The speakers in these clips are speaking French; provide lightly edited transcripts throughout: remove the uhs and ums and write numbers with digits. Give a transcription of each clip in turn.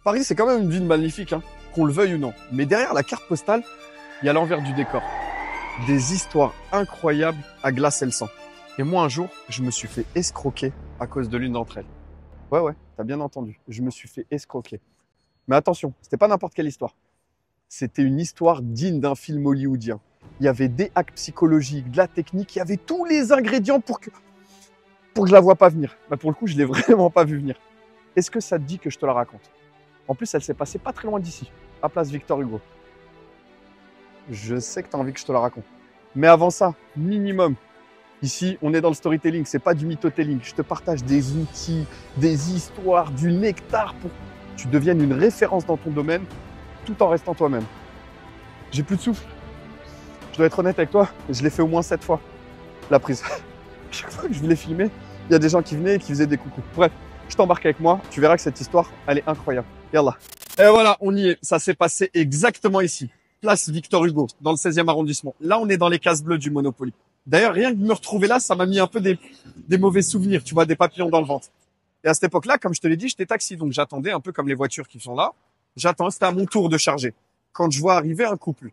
Paris, c'est quand même une ville magnifique, hein, qu'on le veuille ou non. Mais derrière la carte postale, il y a l'envers du décor. Des histoires incroyables à glacer le sang. Et moi, un jour, je me suis fait escroquer à cause de l'une d'entre elles. Ouais, t'as bien entendu. Je me suis fait escroquer. Mais attention, c'était pas n'importe quelle histoire. C'était une histoire digne d'un film hollywoodien. Il y avait des hacks psychologiques, de la technique, il y avait tous les ingrédients pour que je la vois pas venir. Bah pour le coup, je l'ai vraiment pas vu venir. Est-ce que ça te dit que je te la raconte? En plus, elle s'est passée pas très loin d'ici, à place Victor Hugo. Je sais que tu as envie que je te la raconte. Mais avant ça, minimum, ici, on est dans le storytelling, c'est pas du mythotelling. Je te partage des outils, des histoires, du nectar pour que tu deviennes une référence dans ton domaine tout en restant toi-même. J'ai plus de souffle. Je dois être honnête avec toi, je l'ai fait au moins 7 fois, la prise. Chaque fois que je voulais filmer, il y a des gens qui venaient et qui faisaient des coucous. Bref, je t'embarque avec moi, tu verras que cette histoire, elle est incroyable. Yallah. Et voilà, on y est. Ça s'est passé exactement ici. Place Victor Hugo, dans le 16e arrondissement. Là, on est dans les cases bleues du Monopoly. D'ailleurs, rien que de me retrouver là, ça m'a mis un peu des mauvais souvenirs, tu vois, des papillons dans le ventre. Et à cette époque-là, comme je te l'ai dit, j'étais taxi, donc j'attendais un peu comme les voitures qui sont là. J'attends, c'était à mon tour de charger. Quand je vois arriver un couple,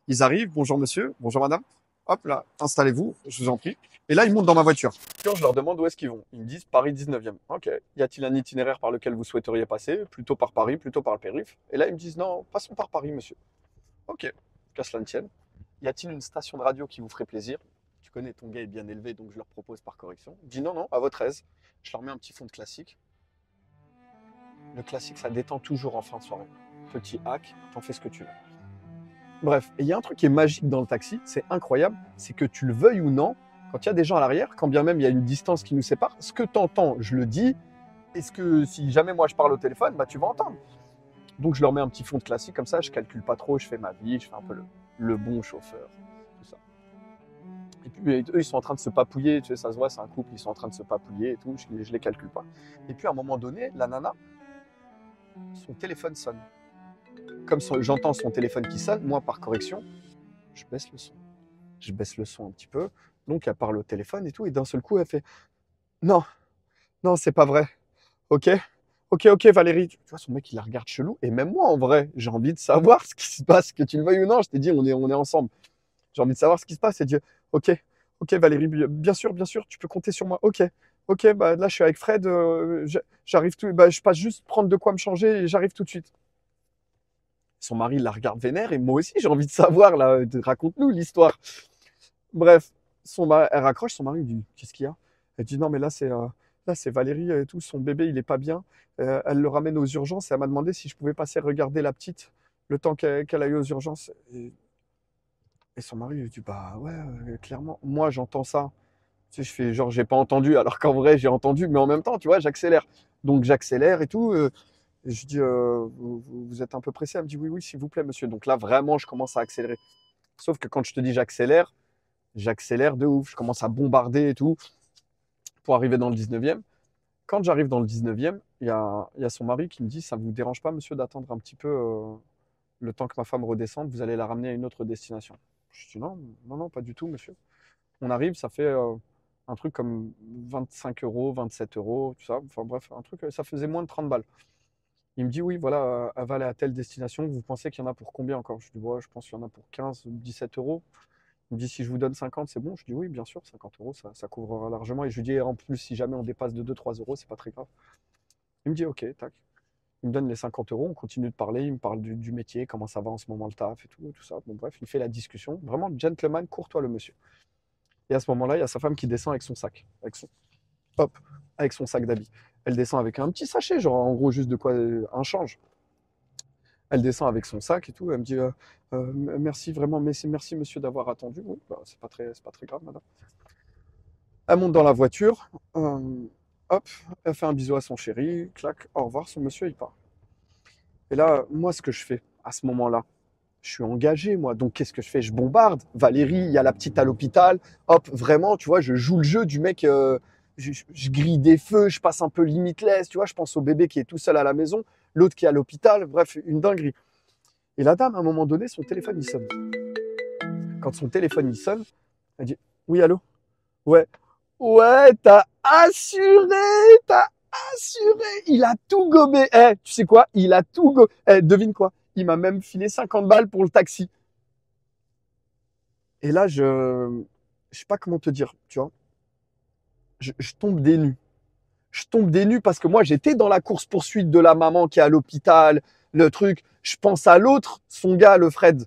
ils arrivent, bonjour monsieur, bonjour madame. Hop là, installez-vous, je vous en prie. Et là, ils montent dans ma voiture. Quand je leur demande où est-ce qu'ils vont, ils me disent Paris 19e. Ok. Y a-t-il un itinéraire par lequel vous souhaiteriez passer? Plutôt par Paris, plutôt par le périph'? Et là, ils me disent non, passons par Paris, monsieur. Ok. Qu'à cela ne tienne. Y a-t-il une station de radio qui vous ferait plaisir? Tu connais, ton gars est bien élevé, donc je leur propose par correction. Je dis non, non, à votre aise. Je leur mets un petit fond de classique. Le classique, ça détend toujours en fin de soirée. Petit hack, t'en fais ce que tu veux. Bref, et il y a un truc qui est magique dans le taxi, c'est incroyable, c'est que tu le veuilles ou non, quand il y a des gens à l'arrière, quand bien même il y a une distance qui nous sépare, ce que tu entends, je le dis, et ce que si jamais moi je parle au téléphone, bah tu vas entendre. Donc je leur mets un petit fond de classique comme ça, je calcule pas trop, je fais ma vie, je fais un peu le bon chauffeur, tout ça. Et puis eux, ils sont en train de se papouiller, tu sais, ça se voit, c'est un couple, ils sont en train de se papouiller et tout, je les calcule pas. Et puis à un moment donné, la nana, son téléphone sonne. Comme j'entends son téléphone qui sonne, moi par correction, je baisse le son. Je baisse le son un petit peu. Donc elle parle au téléphone et tout, et d'un seul coup elle fait non, non, c'est pas vrai. Ok, ok, Valérie. Tu vois, son mec il la regarde chelou. Et même moi en vrai, j'ai envie de savoir ce qui se passe, que tu le veuilles ou non. Je t'ai dit, on est ensemble. J'ai envie de savoir ce qui se passe et dire ok, ok Valérie, bien sûr, tu peux compter sur moi. Ok, bah là je suis avec Fred, j'arrive tout, bah je passe juste prendre de quoi me changer et j'arrive tout de suite. Son mari la regarde vénère et moi aussi j'ai envie de savoir là, raconte-nous l'histoire. Bref, elle raccroche, son mari lui dit qu'est-ce qu'il y a? Elle dit non mais là c'est Valérie et tout, son bébé il est pas bien. Elle le ramène aux urgences et elle m'a demandé si je pouvais passer regarder la petite le temps qu'elle aille aux urgences. Et son mari lui dit bah ouais clairement. Moi j'entends ça. Tu sais, je fais genre j'ai pas entendu alors qu'en vrai j'ai entendu, mais en même temps tu vois j'accélère. Donc j'accélère et tout. Et je dis vous êtes un peu pressé? Elle me dit oui s'il vous plaît monsieur. Donc là vraiment je commence à accélérer. Sauf que quand je te dis j'accélère de ouf, je commence à bombarder et tout pour arriver dans le 19e. Quand j'arrive dans le 19e, il y a son mari qui me dit ça ne vous dérange pas, monsieur, d'attendre un petit peu le temps que ma femme redescende, vous allez la ramener à une autre destination. Je dis non, non, non, pas du tout, monsieur. On arrive, ça fait un truc comme 25 euros, 27 euros, tout ça. Enfin bref, un truc, ça faisait moins de 30 balles. Il me dit oui, voilà, elle va aller à telle destination, vous pensez qu'il y en a pour combien encore? Je dis ouais, je pense qu'il y en a pour 15 ou 17 euros. Il me dit si je vous donne 50, c'est bon? Je dis oui, bien sûr, 50 euros, ça couvrira largement. Et je lui dis en plus, si jamais on dépasse de 2-3 euros, c'est pas très grave. Il me dit ok, tac. Il me donne les 50 euros, on continue de parler, il me parle du métier, comment ça va en ce moment le taf et tout ça. Bon, bref, il fait la discussion. Vraiment, gentleman, courtois le monsieur. Et à ce moment-là, il y a sa femme qui descend avec son sac, hop, avec son sac d'habits. Elle descend avec un petit sachet, genre en gros juste de quoi, un change. Elle descend avec son sac et tout. Elle me dit merci vraiment, merci monsieur d'avoir attendu. Oui, bah, c'est pas très grave, madame. Elle monte dans la voiture, hop, elle fait un bisou à son chéri, clac, au revoir, son monsieur il part. Et là, moi, ce que je fais à ce moment-là, je suis engagé, moi. Donc, qu'est-ce que je fais? Je bombarde. Valérie, il y a la petite à l'hôpital. Hop, vraiment, tu vois, je joue le jeu du mec. Je grille des feux, je passe un peu limitless, tu vois. Je pense au bébé qui est tout seul à la maison, l'autre qui est à l'hôpital. Bref, une dinguerie. Et la dame, à un moment donné, son téléphone, il sonne. Quand son téléphone, il sonne, elle dit oui, allô? Ouais. Ouais, t'as assuré, t'as Assuré, il a tout gobé. Eh, tu sais quoi? Il a tout gobé. Eh, devine quoi? Il m'a même filé 50 balles pour le taxi. Et là, je sais pas comment te dire, tu vois. Je tombe des nues. Je tombe des nues parce que moi, j'étais dans la course-poursuite de la maman qui est à l'hôpital, le truc. Je pense à l'autre, son gars, le Fred.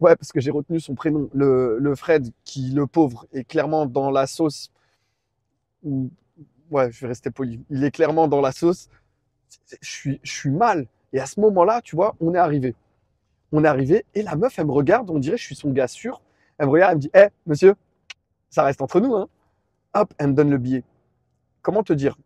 Ouais, parce que j'ai retenu son prénom. Le Fred, qui, le pauvre, est clairement dans la sauce. Ou, ouais, je vais rester poli. Il est clairement dans la sauce. Je suis mal. Et à ce moment-là, tu vois, on est arrivé. On est arrivé et la meuf, elle me regarde, on dirait que je suis son gars sûr. Elle me regarde, elle me dit, hé, monsieur, ça reste entre nous, hein. Hop, elle me donne le billet. Comment te dire?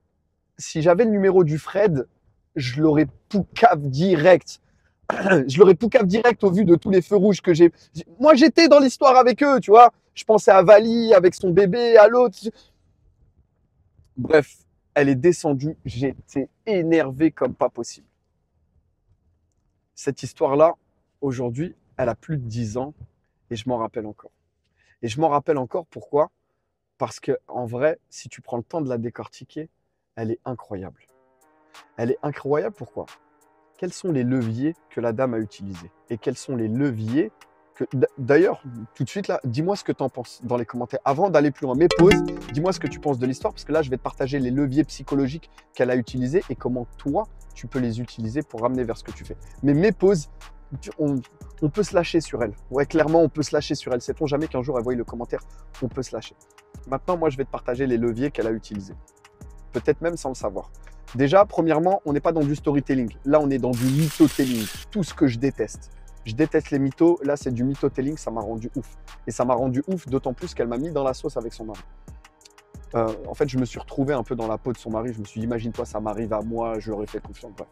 Si j'avais le numéro du Fred, je l'aurais poucave direct. Je l'aurais poucave direct au vu de tous les feux rouges que j'ai. Moi, j'étais dans l'histoire avec eux, tu vois. Je pensais à Vali avec son bébé, à l'autre. Bref, elle est descendue. J'étais énervé comme pas possible. Cette histoire-là, aujourd'hui, elle a plus de 10 ans et je m'en rappelle encore. Et je m'en rappelle encore pourquoi? Parce que en vrai, si tu prends le temps de la décortiquer, elle est incroyable. Elle est incroyable pourquoi? Quels sont les leviers que la dame a utilisés? Et quels sont les leviers que... D'ailleurs, tout de suite là, dis-moi ce que tu en penses dans les commentaires. Avant d'aller plus loin, mais pause, dis-moi ce que tu penses de l'histoire, parce que là, je vais te partager les leviers psychologiques qu'elle a utilisés et comment toi, tu peux les utiliser pour ramener vers ce que tu fais. Mais mes pauses, on peut se lâcher sur elle. Ouais, clairement, on peut se lâcher sur elle. Sait-on jamais qu'un jour, elle voit le commentaire, on peut se lâcher. Maintenant, moi, je vais te partager les leviers qu'elle a utilisés. Peut-être même sans le savoir. Déjà, premièrement, on n'est pas dans du storytelling. Là, on est dans du mythotelling. Tout ce que je déteste. Je déteste les mythos. Là, c'est du mythotelling. Ça m'a rendu ouf. Et ça m'a rendu ouf, d'autant plus qu'elle m'a mis dans la sauce avec son mari. En fait, je me suis retrouvé un peu dans la peau de son mari. Je me suis dit, imagine-toi, ça m'arrive à moi, je leur ai fait confiance. Bref.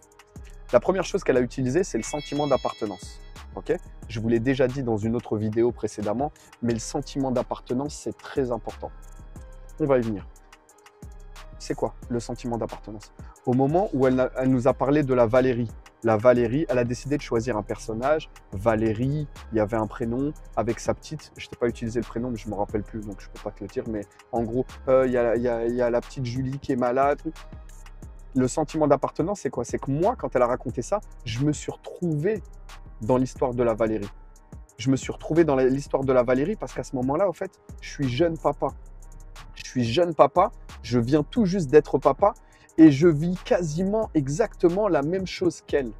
La première chose qu'elle a utilisée, c'est le sentiment d'appartenance. Okay, je vous l'ai déjà dit dans une autre vidéo précédemment, mais le sentiment d'appartenance, c'est très important. On va y venir. C'est quoi le sentiment d'appartenance? Au moment où elle nous a parlé de la Valérie, elle a décidé de choisir un personnage. Valérie, il y avait un prénom avec sa petite. Je n'ai pas utilisé le prénom, mais je ne me rappelle plus, donc je ne peux pas te le dire. Mais en gros, il y a la petite Julie qui est malade. Le sentiment d'appartenance, c'est quoi? C'est que moi, quand elle a raconté ça, je me suis retrouvé dans l'histoire de la Valérie. Je me suis retrouvé dans l'histoire de la Valérie parce qu'à ce moment-là, en fait, je suis jeune papa. Je viens tout juste d'être papa et je vis quasiment exactement la même chose qu'elle.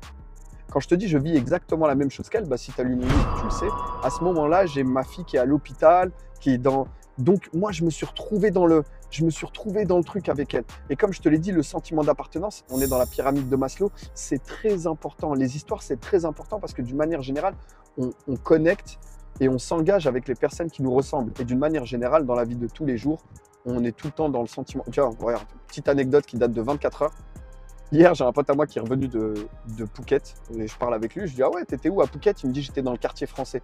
Quand je te dis je vis exactement la même chose qu'elle, bah, si tu as lu mon livre, tu le sais, à ce moment-là, j'ai ma fille qui est à l'hôpital, qui est dans... Donc moi, je me suis retrouvé dans le truc avec elle. Et comme je te l'ai dit, le sentiment d'appartenance, on est dans la pyramide de Maslow, c'est très important. Les histoires, c'est très important parce que d'une manière générale, on connecte et on s'engage avec les personnes qui nous ressemblent. Et d'une manière générale, dans la vie de tous les jours, on est tout le temps dans le sentiment. Tu vois, regarde, petite anecdote qui date de 24 heures. Hier, j'ai un pote à moi qui est revenu de Phuket et je parle avec lui. Je dis, ah ouais, t'étais où à Phuket? Il me dit, j'étais dans le quartier français.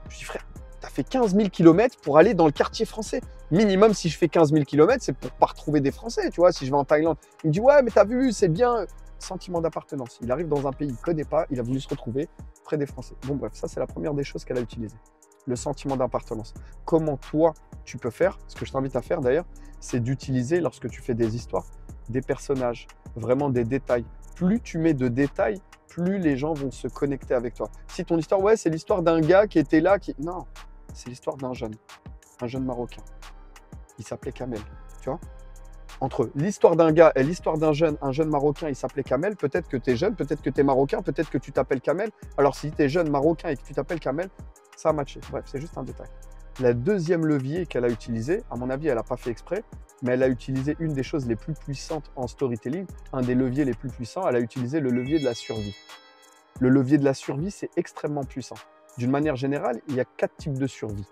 Je lui dis, frère, t'as fait 15 000 km pour aller dans le quartier français. Minimum, si je fais 15 000 km, c'est pour pas retrouver des Français, tu vois, si je vais en Thaïlande. Il me dit, ouais, mais t'as vu, c'est bien. Sentiment d'appartenance. Il arrive dans un pays qu'il ne connaît pas, il a voulu se retrouver près des Français. Bon, bref, ça, c'est la première des choses qu'elle a utilisées. Le sentiment d'appartenance. Comment toi, tu peux faire, ce que je t'invite à faire d'ailleurs, c'est d'utiliser, lorsque tu fais des histoires, des personnages, vraiment des détails. Plus tu mets de détails, plus les gens vont se connecter avec toi. Si ton histoire, ouais, c'est l'histoire d'un gars qui était là, non, c'est l'histoire d'un jeune Marocain. Il s'appelait Kamel, tu vois. Entre l'histoire d'un gars et l'histoire d'un jeune, un jeune Marocain, il s'appelait Kamel, peut-être que tu es jeune, peut-être que tu es Marocain, peut-être que tu t'appelles Kamel. Alors si tu es jeune Marocain et que tu t'appelles Kamel, ça a matché. Bref, c'est juste un détail. La deuxième levier qu'elle a utilisé, à mon avis, elle n'a pas fait exprès, mais elle a utilisé une des choses les plus puissantes en storytelling, un des leviers les plus puissants, elle a utilisé le levier de la survie. Le levier de la survie, c'est extrêmement puissant. D'une manière générale, il y a 4 types de survie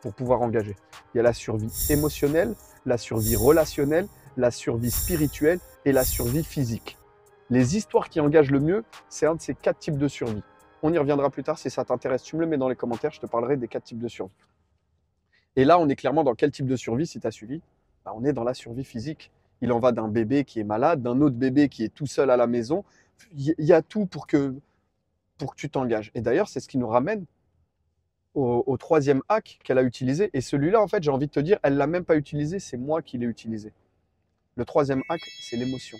pour pouvoir engager. Il y a la survie émotionnelle, la survie relationnelle, la survie spirituelle et la survie physique. Les histoires qui engagent le mieux, c'est un de ces 4 types de survie. On y reviendra plus tard si ça t'intéresse. Tu me le mets dans les commentaires, je te parlerai des 4 types de survie. Et là, on est clairement dans quel type de survie si tu as suivi? Bah, on est dans la survie physique. Il en va d'un bébé qui est malade, d'un autre bébé qui est tout seul à la maison. Il y a tout pour que tu t'engages. Et d'ailleurs, c'est ce qui nous ramène au troisième hack qu'elle a utilisé. Et celui-là, en fait, j'ai envie de te dire, elle ne l'a même pas utilisé, c'est moi qui l'ai utilisé. Le troisième hack, c'est l'émotion.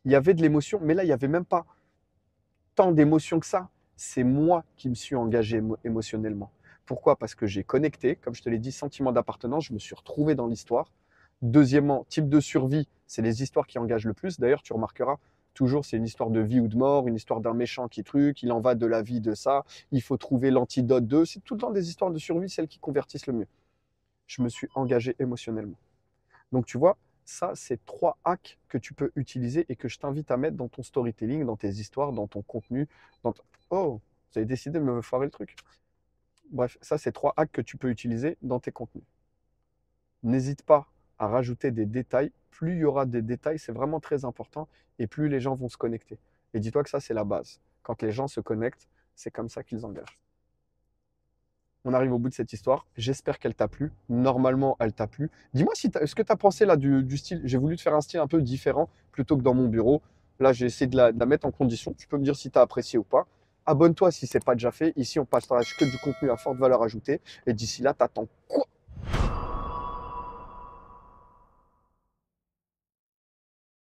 Il y avait de l'émotion, mais là, il n'y avait même pas tant d'émotion que ça. C'est moi qui me suis engagé émotionnellement. Pourquoi? Parce que j'ai connecté, comme je te l'ai dit, sentiment d'appartenance, je me suis retrouvé dans l'histoire. Deuxièmement, type de survie, c'est les histoires qui engagent le plus. D'ailleurs, tu remarqueras, toujours, c'est une histoire de vie ou de mort, une histoire d'un méchant qui truc, il en va de la vie de ça, il faut trouver l'antidote de. C'est tout le temps des histoires de survie, celles qui convertissent le mieux. Je me suis engagé émotionnellement. Donc, tu vois, ça, c'est 3 hacks que tu peux utiliser et que je t'invite à mettre dans ton storytelling, dans tes histoires, dans ton contenu. Oh, vous avez décidé de me foirer le truc. Bref, ça, c'est 3 hacks que tu peux utiliser dans tes contenus. N'hésite pas à rajouter des détails. Plus il y aura des détails, c'est vraiment très important et plus les gens vont se connecter. Et dis-toi que ça, c'est la base. Quand les gens se connectent, c'est comme ça qu'ils engagent. On arrive au bout de cette histoire. J'espère qu'elle t'a plu. Normalement, elle t'a plu. Dis-moi si ce que tu as pensé là du style. J'ai voulu te faire un style un peu différent plutôt que dans mon bureau. Là, j'ai essayé de la mettre en condition. Tu peux me dire si tu as apprécié ou pas. Abonne-toi si ce n'est pas déjà fait. Ici, on partage que du contenu à forte valeur ajoutée. Et d'ici là, t'attends quoi?